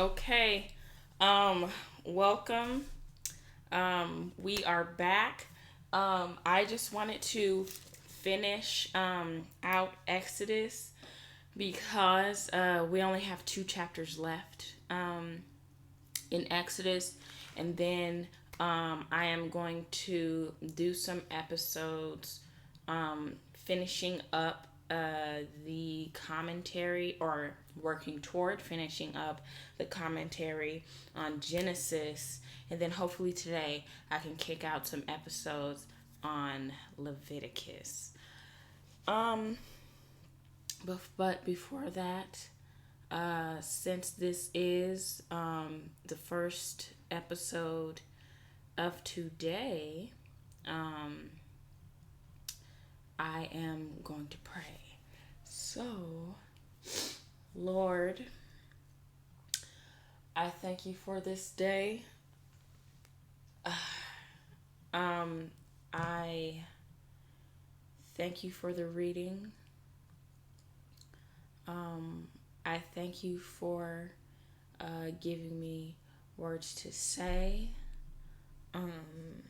Okay. Welcome. We are back. I just wanted to finish out Exodus because we only have two chapters left in Exodus, and then I am going to do some episodes finishing up the commentary or working toward finishing up the commentary on Genesis. And then hopefully today I can kick out some episodes on Leviticus. Um, but before that, since this is the first episode of today, um, I am going to pray. So, Lord, I thank you for this day. Um, I thank you for the reading. Um, I thank you for giving me words to say. Um,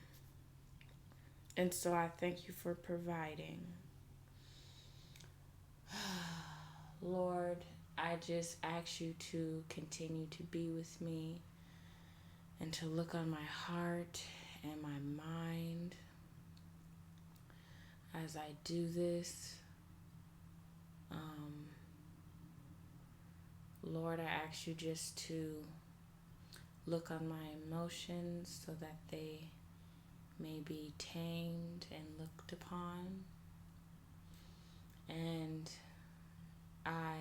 and so I thank you for providing. Lord, I just ask you to continue to be with me and to look on my heart and my mind as I do this. Um, Lord, I ask you just to look on my emotions so that they may be tamed and looked upon. And I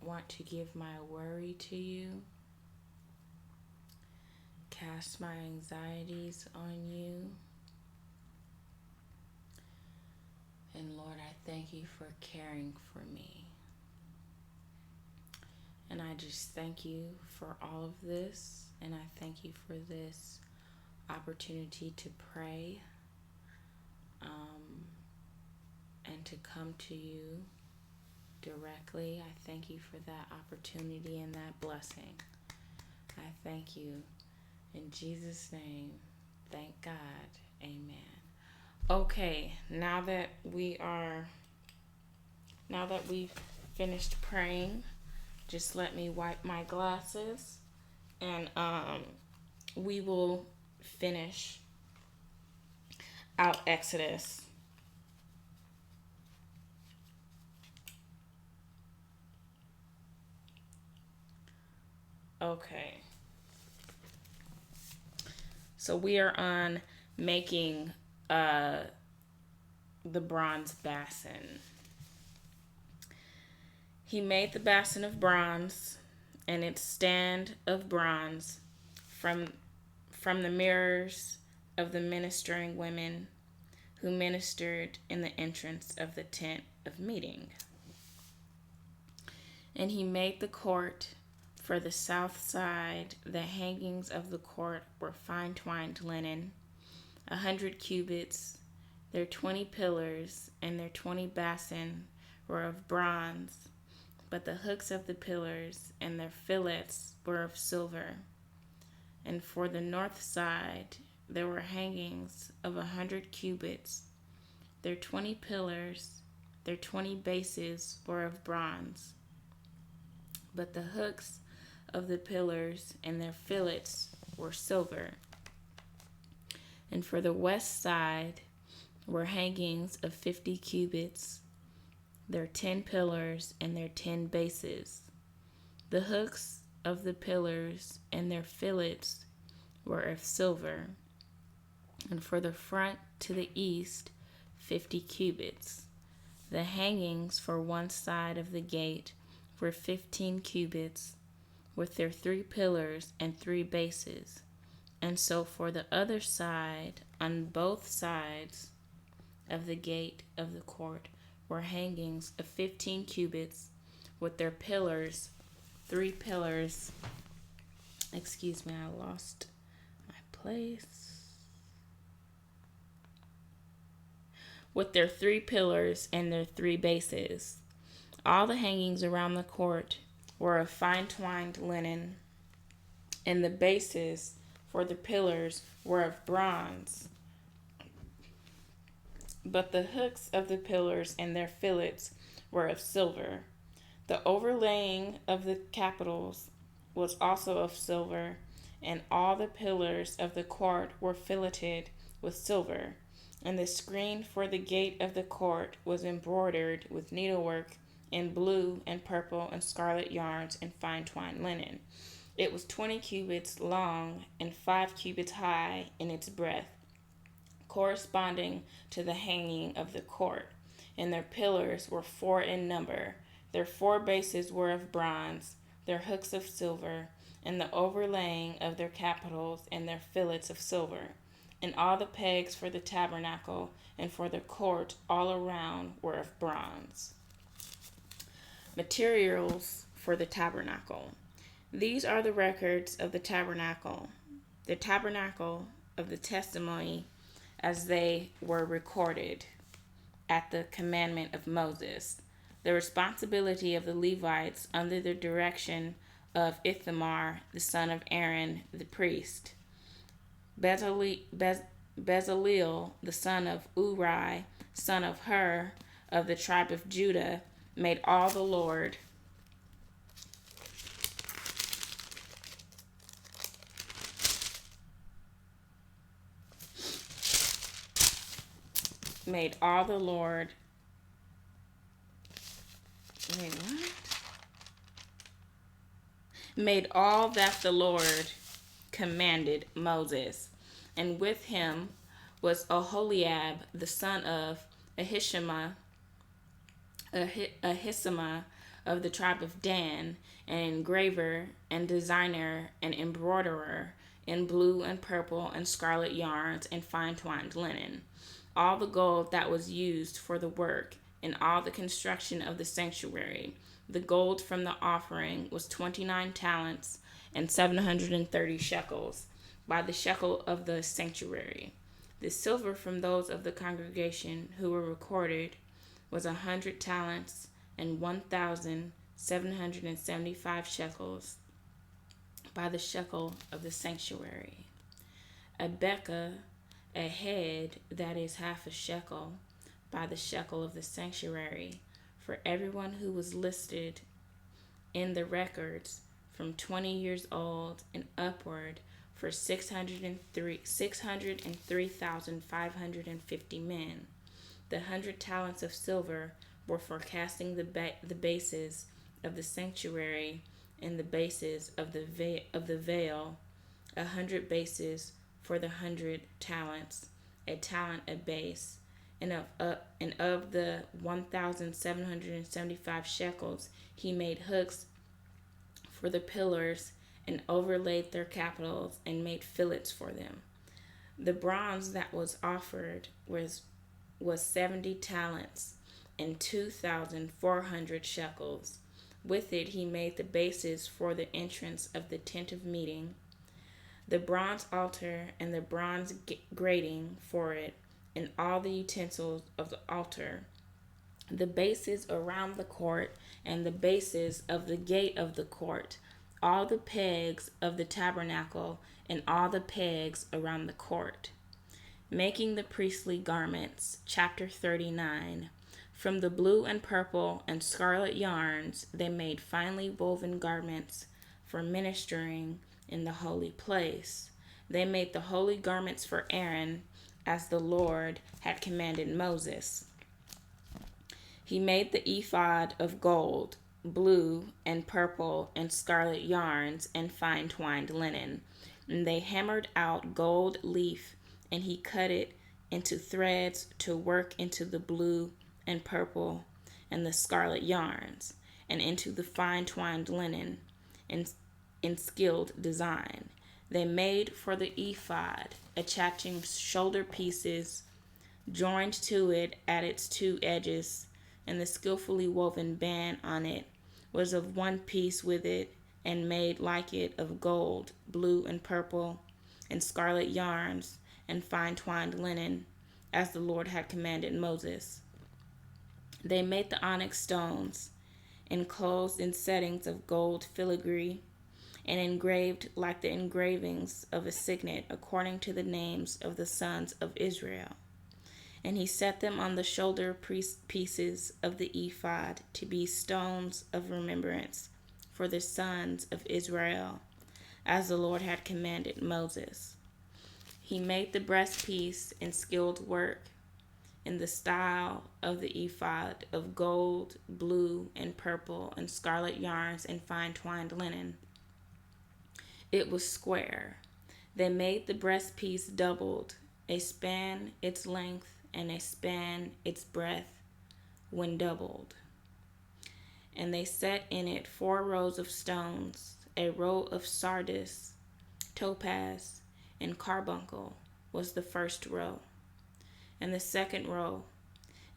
want to give my worry to you, cast my anxieties on you. And Lord, I thank you for caring for me. And I just thank you for all of this. And I thank you for this opportunity to pray and to come to you directly. I thank you for that opportunity and that blessing. I thank you. In Jesus' name, thank God. Amen. Okay, now that we've finished praying, just let me wipe my glasses and we will finish out Exodus. Okay. So we are on making the bronze basin. He made the basin of bronze and its stand of bronze from the mirrors of the ministering women who ministered in the entrance of the tent of meeting. And he made the court for the south side. The hangings of the court were fine twined linen, 100 cubits. Their 20 pillars and their 20 basin were of bronze, but the hooks of the pillars and their fillets were of silver. And for the north side there were hangings of 100 cubits. Their 20 pillars, their 20 bases were of bronze, but the hooks of the pillars and their fillets were silver. And for the west side were hangings of 50 cubits, their 10 pillars and their 10 bases. The hooks of the pillars and their fillets were of silver. And for the front to the east, 50 cubits. The hangings for one side of the gate were 15 cubits, with their 3 pillars and 3 bases. And so for the other side, on both sides of the gate of the court, were hangings of 15 cubits, with their pillars, 3 pillars. Excuse me, I lost my place. With their 3 pillars and their 3 bases. All the hangings around the court were of fine twined linen, and the bases for the pillars were of bronze. But the hooks of the pillars and their fillets were of silver. The overlaying of the capitals was also of silver, and all the pillars of the court were filleted with silver. And the screen for the gate of the court was embroidered with needlework in blue and purple and scarlet yarns and fine twined linen. It was 20 cubits long and 5 cubits high in its breadth, corresponding to the hanging of the court. And their pillars were 4 in number. Their 4 bases were of bronze, their hooks of silver, and the overlaying of their capitals and their fillets of silver. And all the pegs for the tabernacle and for the court all around were of bronze. Materials for the tabernacle. These are the records of the tabernacle of the testimony, as they were recorded at the commandment of Moses. The responsibility of the Levites under the direction of Ithamar, the son of Aaron, the priest. Bezaleel, the son of Uri, son of Hur, of the tribe of Judah, made all the Lord made all that the Lord commanded Moses. And with him was Oholiab, the son of Ahisamah of the tribe of Dan, an engraver and designer and embroiderer in blue and purple and scarlet yarns and fine twined linen. All the gold that was used for the work and all the construction of the sanctuary, the gold from the offering was 29 talents and 730 shekels by the shekel of the sanctuary. The silver from those of the congregation who were recorded was 100 talents and 1,775 shekels by the shekel of the sanctuary. A bekah, a head, that is half a shekel, by the shekel of the sanctuary, for everyone who was listed in the records from 20 years old and upward, for 603,550 men. The 100 talents of silver were for casting the bases of the sanctuary and the bases of the veil, 100 bases for the 100 talents, a talent a base, and of the 1,775 shekels he made hooks for the pillars and overlaid their capitals and made fillets for them. The bronze that was offered was 70 talents and 2,400 shekels. With it he made the bases for the entrance of the tent of meeting, the bronze altar and the bronze grating for it, and all the utensils of the altar, the bases around the court, and the bases of the gate of the court, all the pegs of the tabernacle, and all the pegs around the court. Making the priestly garments. Chapter 39. From the blue and purple and scarlet yarns they made finely woven garments for ministering in the holy place. They made the holy garments for Aaron, as the Lord had commanded Moses. He made the ephod of gold, blue and purple and scarlet yarns and fine twined linen. And they hammered out gold leaf, and he cut it into threads to work into the blue and purple and the scarlet yarns, and into the fine twined linen in skilled design. They made for the ephod attaching shoulder pieces joined to it at its 2 edges, and the skillfully woven band on it was of one piece with it, and made like it of gold, blue and purple and scarlet yarns and fine twined linen, as the Lord had commanded Moses. They made the onyx stones enclosed in settings of gold filigree, and engraved like the engravings of a signet according to the names of the sons of Israel. And he set them on the shoulder pieces of the ephod to be stones of remembrance for the sons of Israel, as the Lord had commanded Moses. He made the breastpiece in skilled work in the style of the ephod of gold, blue, and purple, and scarlet yarns and fine twined linen. It was square. They made the breastpiece doubled, a span its length and a span its breadth when doubled. And they set in it 4 rows of stones, a row of sardius, topaz, and carbuncle was the first row, and the second row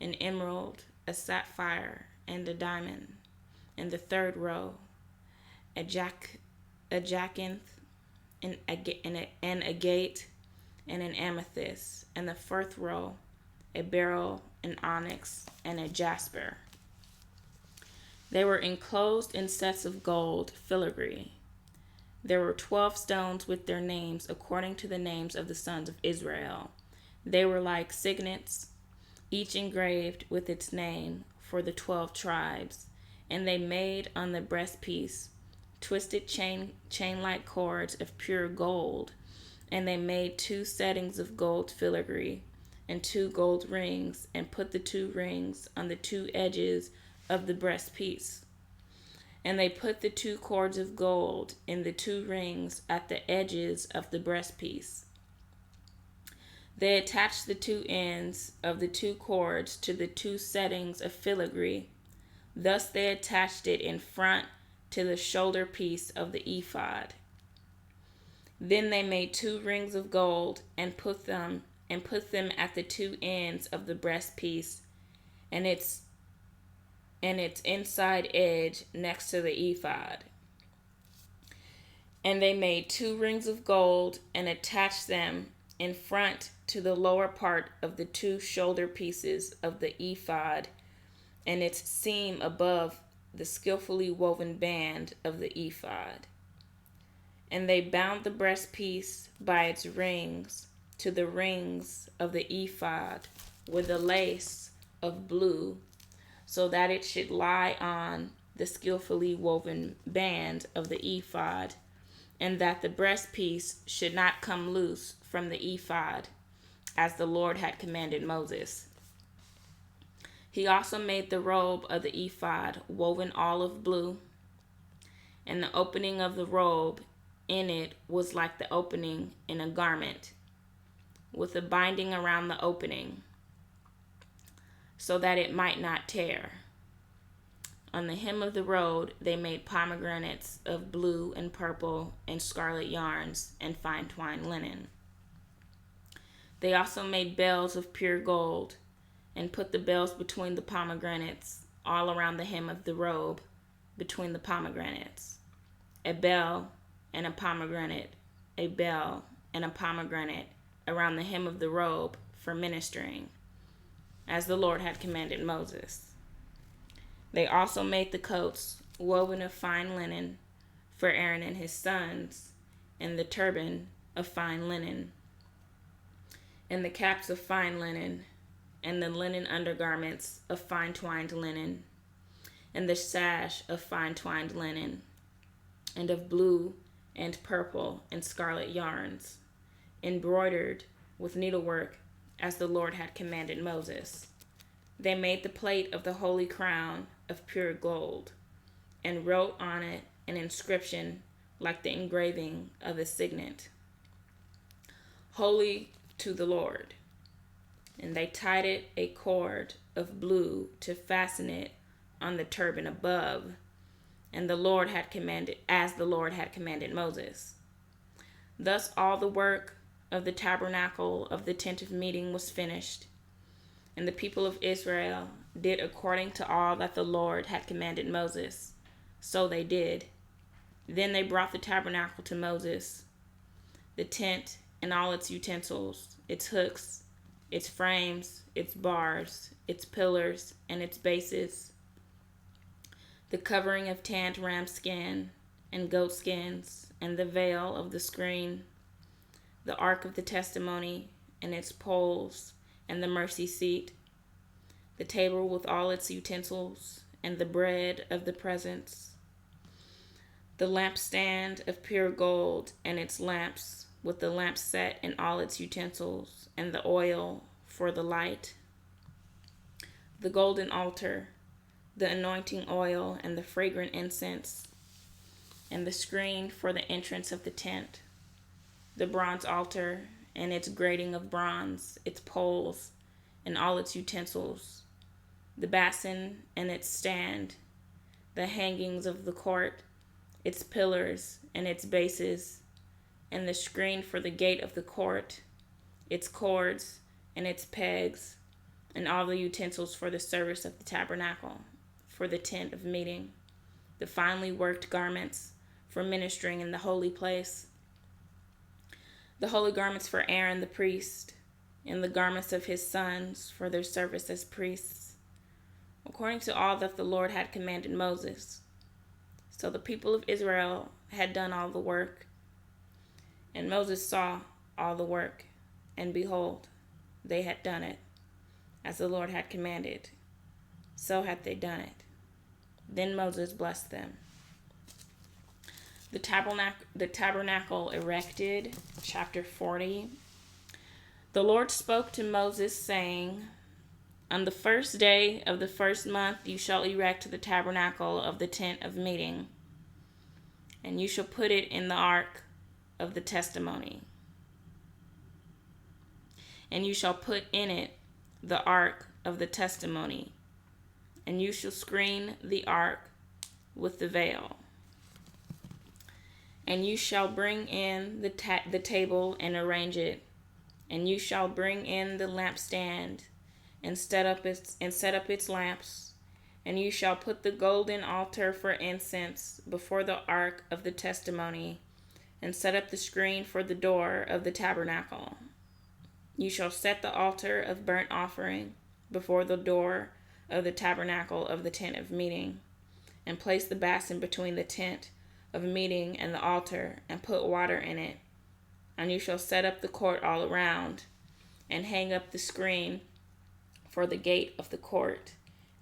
an emerald, a sapphire, and a diamond, and the third row a jacinth, an agate, and an amethyst, and the fourth row a beryl, an onyx, and a jasper. They were enclosed in sets of gold filigree. There were 12 stones with their names according to the names of the sons of Israel. They were like signets, each engraved with its name for the 12 tribes. And they made on the breastpiece twisted chain-like cords of pure gold. And they made 2 settings of gold filigree and 2 gold rings, and put the 2 rings on the 2 edges of the breastpiece. And they put the 2 cords of gold in the 2 rings at the edges of the breastpiece. They attached the 2 ends of the 2 cords to the 2 settings of filigree. Thus they attached it in front to the shoulder piece of the ephod. Then they made 2 rings of gold and put them at the 2 ends of the breastpiece and its inside edge next to the ephod. And they made 2 rings of gold and attached them in front to the lower part of the 2 shoulder pieces of the ephod and its seam above the skillfully woven band of the ephod. And they bound the breastpiece by its rings to the rings of the ephod with a lace of blue, so that it should lie on the skillfully woven band of the ephod, and that the breastpiece should not come loose from the ephod, as the Lord had commanded Moses. He also made the robe of the ephod woven olive blue, and the opening of the robe in it was like the opening in a garment, with a binding around the opening, so that it might not tear. On the hem of the robe they made pomegranates of blue and purple and scarlet yarns and fine twined linen. They also made bells of pure gold and put the bells between the pomegranates, all around the hem of the robe, between the pomegranates. A bell and a pomegranate, a bell and a pomegranate around the hem of the robe for ministering, as the Lord had commanded Moses. They also made the coats woven of fine linen for Aaron and his sons, and the turban of fine linen, and the caps of fine linen, and the linen undergarments of fine twined linen, and the sash of fine twined linen, and of blue and purple and scarlet yarns, embroidered with needlework, as the Lord had commanded Moses. They made the plate of the holy crown of pure gold, and wrote on it an inscription like the engraving of a signet, "Holy to the Lord." And they tied it a cord of blue to fasten it on the turban above, and the Lord had commanded, as the Lord had commanded Moses. Thus all the work of the tabernacle of the tent of meeting was finished, and the people of Israel did according to all that the Lord had commanded Moses. So they did. Then they brought the tabernacle to Moses, the tent and all its utensils, its hooks, its frames, its bars, its pillars, and its bases, the covering of tanned ram skin and goat skins, and the veil of the screen, the ark of the testimony and its poles, and the mercy seat, the table with all its utensils, and the bread of the presence, the lampstand of pure gold and its lamps, with the lamp set and all its utensils, and the oil for the light, the golden altar, the anointing oil and the fragrant incense, and the screen for the entrance of the tent, the bronze altar and its grating of bronze, its poles and all its utensils, the basin and its stand, the hangings of the court, its pillars and its bases, and the screen for the gate of the court, its cords and its pegs, and all the utensils for the service of the tabernacle, for the tent of meeting, the finely worked garments for ministering in the holy place, the holy garments for Aaron the priest, and the garments of his sons for their service as priests, according to all that the Lord had commanded Moses. So the people of Israel had done all the work, and Moses saw all the work, and behold, they had done it, as the Lord had commanded. So had they done it. Then Moses blessed them. The tabernacle erected, chapter 40. The Lord spoke to Moses, saying, On the first day of the first month you shall erect the tabernacle of the tent of meeting, and you shall put it in the ark of the testimony. And you shall put in it the ark of the testimony, and you shall screen the ark with the veil. And you shall bring in the table and arrange it, and you shall bring in the lampstand and set up its lamps, and you shall put the golden altar for incense before the ark of the testimony, and set up the screen for the door of the tabernacle. You shall set the altar of burnt offering before the door of the tabernacle of the tent of meeting, and place the basin between the tent of meeting and the altar, and put water in it. And you shall set up the court all around, and hang up the screen for the gate of the court.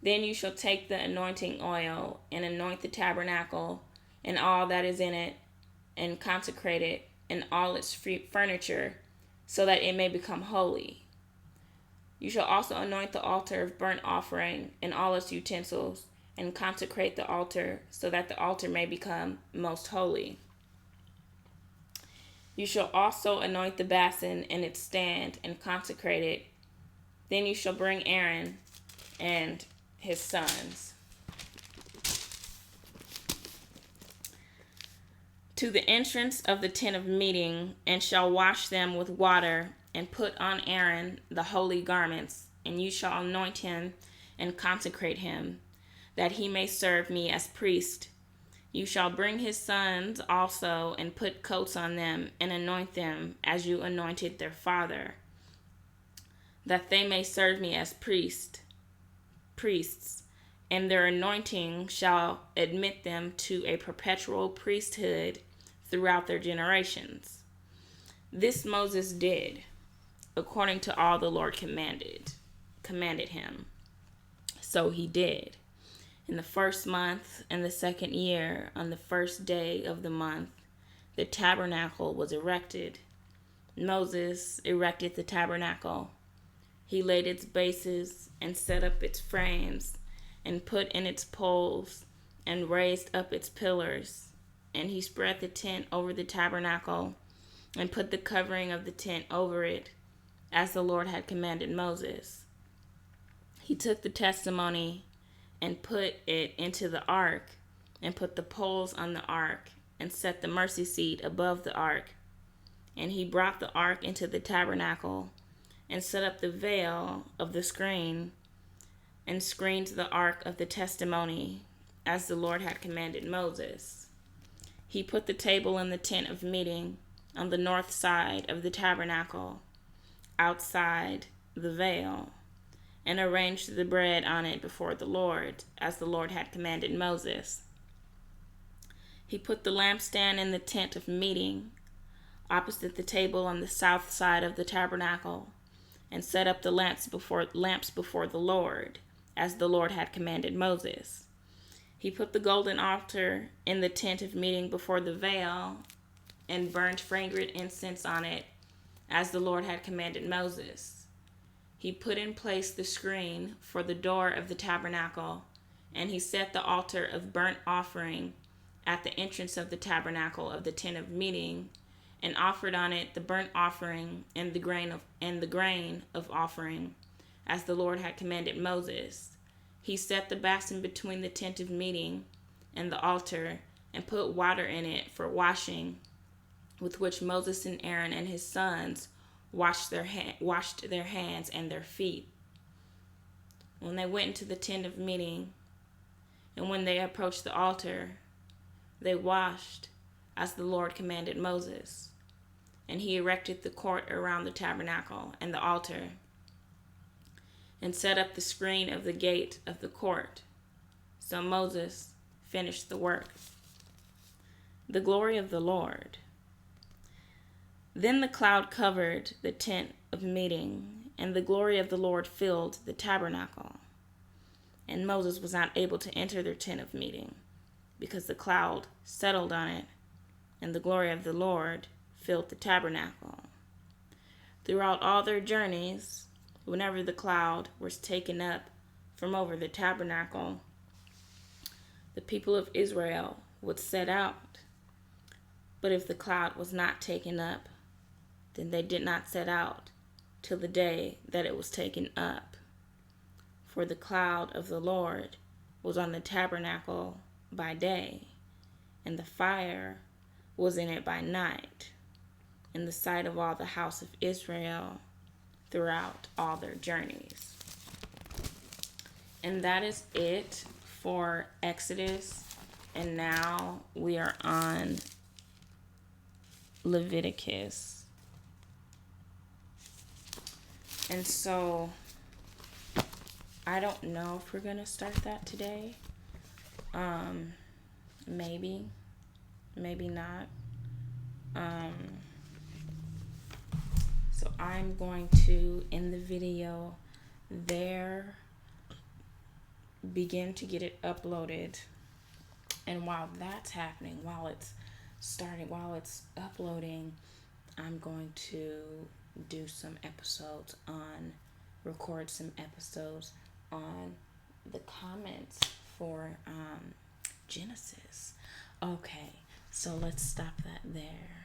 Then you shall take the anointing oil, and anoint the tabernacle, and all that is in it, and consecrate it, and all its furniture, so that it may become holy. You shall also anoint the altar of burnt offering, and all its utensils, and consecrate the altar, so that the altar may become most holy. You shall also anoint the basin and its stand, and consecrate it. Then you shall bring Aaron and his sons to the entrance of the tent of meeting, and shall wash them with water, and put on Aaron the holy garments, and you shall anoint him and consecrate him, that he may serve me as priest. You shall bring his sons also, and put coats on them, and anoint them as you anointed their father, that they may serve me as priests, and their anointing shall admit them to a perpetual priesthood throughout their generations. This Moses did, according to all the Lord commanded him. So he did. In the first month, in the second year, on the first day of the month, the tabernacle was erected. Moses erected the tabernacle. He laid its bases and set up its frames, and put in its poles, and raised up its pillars. And he spread the tent over the tabernacle, and put the covering of the tent over it, as the Lord had commanded Moses. He took the testimony and put it into the ark, and put the poles on the ark, and set the mercy seat above the ark. And he brought the ark into the tabernacle, and set up the veil of the screen, and screened the ark of the testimony, as the Lord had commanded Moses. He put the table in the tent of meeting on the north side of the tabernacle, outside the veil, and arranged the bread on it before the Lord, as the Lord had commanded Moses. He put the lampstand in the tent of meeting, opposite the table on the south side of the tabernacle, and set up the lamps before the Lord, as the Lord had commanded Moses. He put the golden altar in the tent of meeting before the veil, and burned fragrant incense on it, as the Lord had commanded Moses. He put in place the screen for the door of the tabernacle, and he set the altar of burnt offering at the entrance of the tabernacle of the tent of meeting, and offered on it the burnt offering and the grain of offering, as the Lord had commanded Moses. He set the basin between the tent of meeting and the altar, and put water in it for washing, with which Moses and Aaron and his sons washed their hands and their feet when they went into the tent of meeting. And when they approached the altar, they washed as the Lord commanded Moses. And he erected the court around the tabernacle and the altar, and set up the screen of the gate of the court. So Moses finished the work. The glory of the Lord. Then the cloud covered the tent of meeting, and the glory of the Lord filled the tabernacle. And Moses was not able to enter their tent of meeting, because the cloud settled on it, and the glory of the Lord filled the tabernacle. Throughout all their journeys, whenever the cloud was taken up from over the tabernacle, the people of Israel would set out. But if the cloud was not taken up, then they did not set out till the day that it was taken up. For the cloud of the Lord was on the tabernacle by day, and the fire was in it by night, in the sight of all the house of Israel throughout all their journeys. And that is it for Exodus. And now we are on Leviticus. And so I don't know if we're going to start that today. Maybe not. So I'm going to, in the video there, begin to get it uploaded. And while that's happening, while it's uploading, I'm going to record some episodes on the comments for Genesis. Okay, so let's stop that there.